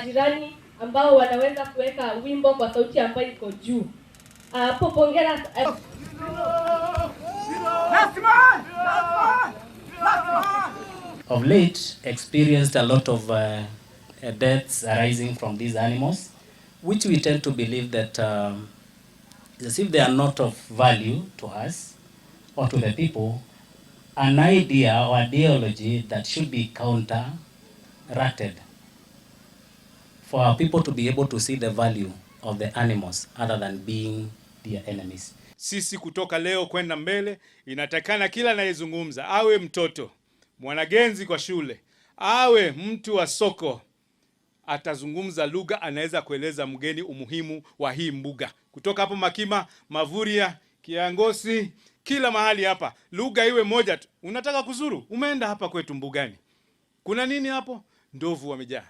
majirani ambao wanaweza kuweka wimbo kwa sauti ambayo iko juu. Popongera. Of late, experienced a lot of deaths arising from these animals, which we tend to believe that as if they are not of value to us or to the people, an idea or ideology that should be counteracted for our people to be able to see the value of the animals other than being their enemies. Sisi kutoka leo kwenda mbele inatakana kila anayezungumza, awe mtoto, mwanagenzi kwa shule, awe mtu wa soko, atazungumza lugha anaweza kueleza mgeni umuhimu wa hii mbuga. Kutoka hapo Makima, Mavuria, Kiangosi, kila mahali hapa, lugha iwe moja tu. Unataka kuzuru, umeenda hapa kwetu mbugani. Kuna nini hapo? Ndovu wamejaa.